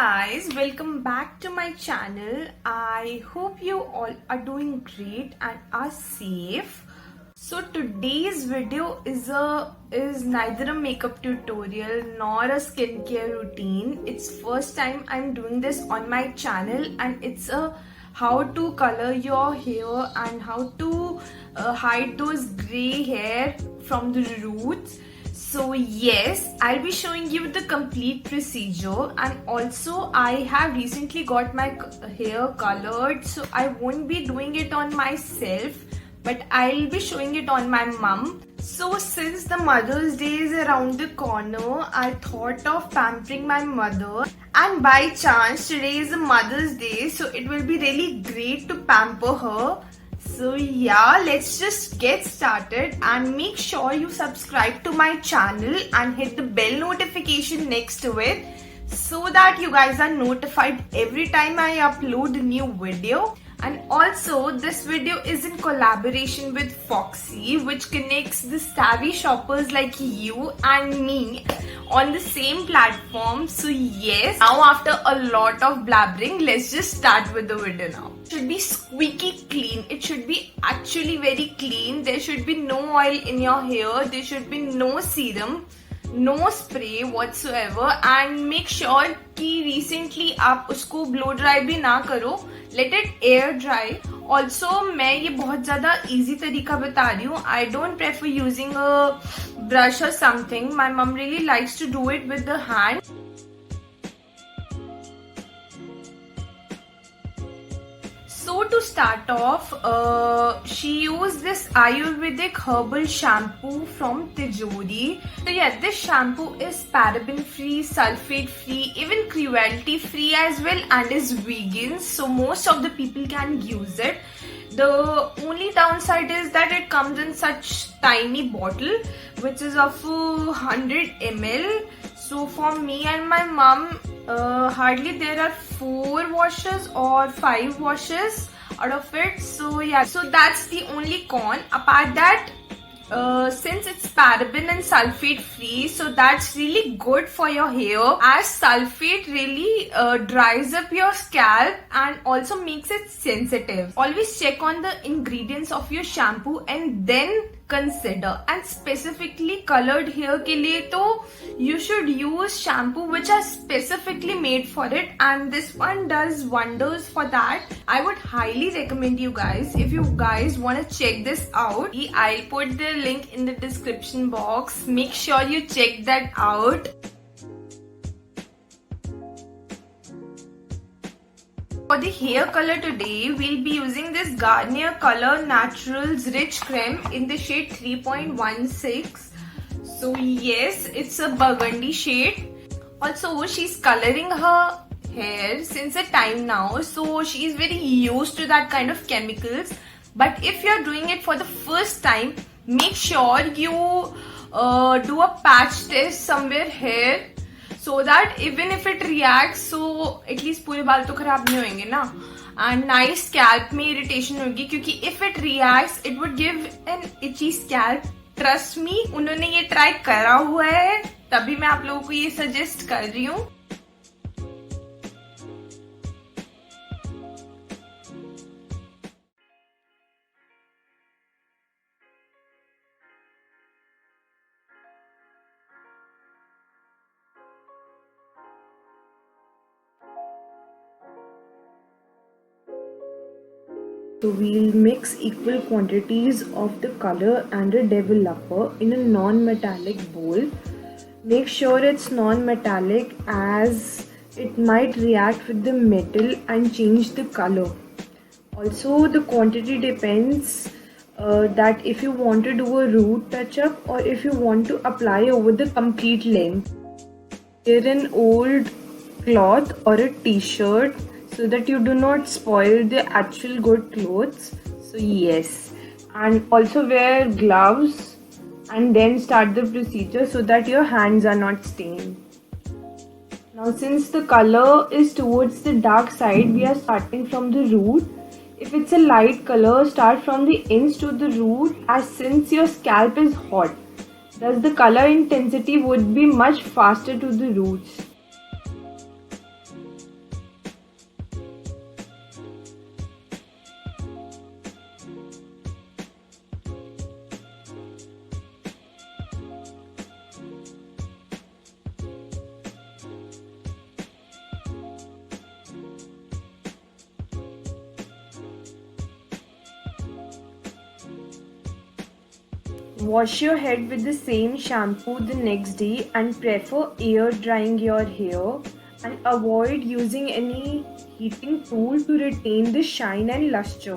guys, welcome back to my channel. I hope you all are doing great and are safe. So today's video is neither a makeup tutorial nor a skincare routine. It's first time I'm doing this on my channel, and it's a how to color your hair and how to hide those gray hair from the roots. So yes, I'll be showing you the complete procedure, and also I have recently got my hair colored, so I won't be doing it on myself, but I'll be showing it on my mum. So since the Mother's Day is around the corner, I thought of pampering my mother, and by chance today is a Mother's Day, so it will be really great to pamper her. So yeah, let's just get started, and make sure you subscribe to my channel and hit the bell notification next to it so that you guys are notified every time I upload a new video. And also this video is in collaboration with Foxy, which connects the savvy shoppers like you and me on the same platform. So yes, now after a lot of blabbering, let's just start with the video now. It should be squeaky clean. It should be actually very clean. There should be no oil in your hair. There should be no serum, no spray whatsoever, and make sure कि recently आप उसको blow dry भी ना करो. Let it air dry. Also मैं ये बहुत ज़्यादा easy तरीका बता रही हूँ. I don't prefer using a brush or something. My mom really likes to do it with the hand. So to start off, she used this Ayurvedic herbal shampoo from Tijori. So yeah, this shampoo is paraben free, sulfate free, even cruelty free as well, and is vegan. So most of the people can use it. The only downside is that it comes in such tiny bottle, which is of 100 ml. So for me and my mom, hardly there are 4 washes or 5 washes out of it. So yeah, so that's the only con. Apart that, since it's paraben and sulfate free, so that's really good for your hair, as sulfate really dries up your scalp and also makes it sensitive. Always check on the ingredients of your shampoo and then consider. And specifically colored hair के लिए तो you should use shampoo which are specifically made for it, and this one does wonders for that. I would highly recommend you guys, if you guys want to check this out, I'll put the link in the description box. Make sure you check that out. For the hair color today, we'll be using this Garnier Color Naturals Rich Creme in the shade 3.16. So yes, it's a burgundy shade. Also, she's coloring her hair since a time now, so she's very used to that kind of chemicals. But if you're doing it for the first time, make sure you do a patch test somewhere here, so that even if it reacts, so at least पूरे बाल तो खराब नहीं होंगे ना, and nice scalp में irritation होगी, क्योंकि if it reacts, it would give an itchy scalp. Trust me, उन्होंने ये try करा हुआ है, तभी मैं आप लोगों को ये suggest कर रही हूँ. So we'll mix equal quantities of the color and a developer in a non-metallic bowl. Make sure it's non-metallic, as it might react with the metal and change the color. Also the quantity depends that if you want to do a root touch-up or if you want to apply over the complete length. Wear an old cloth or a t-shirt so that you do not spoil the actual good clothes. So yes, and also wear gloves and then start the procedure so that your hands are not stained. Now since the color is towards the dark side, we are starting from the root. If it's a light color, start from the ends to the root, as since your scalp is hot, thus the color intensity would be much faster to the roots. Wash your head with the same shampoo the next day and prefer air drying your hair, and avoid using any heating tool to retain the shine and luster.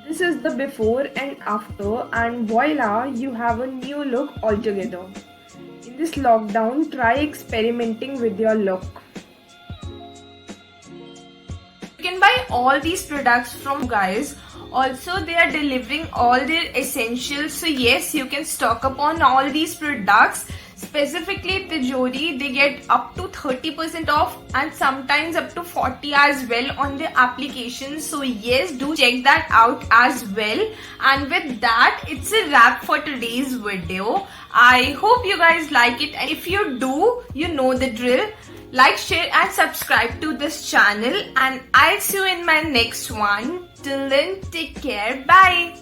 This is the before and after, and voila, you have a new look altogether. In this lockdown, try experimenting with your look. You can buy all these products from guys. Also, they are delivering all their essentials. So yes, you can stock up on all these products. Specifically Tijori, they get up to 30% off and sometimes up to 40 as well on their application. So yes, do check that out as well. And with that, it's a wrap for today's video. I hope you guys like it, and if you do, you know the drill. Like, share and subscribe to this channel, and I'll see you in my next one. Till then, take care. Bye.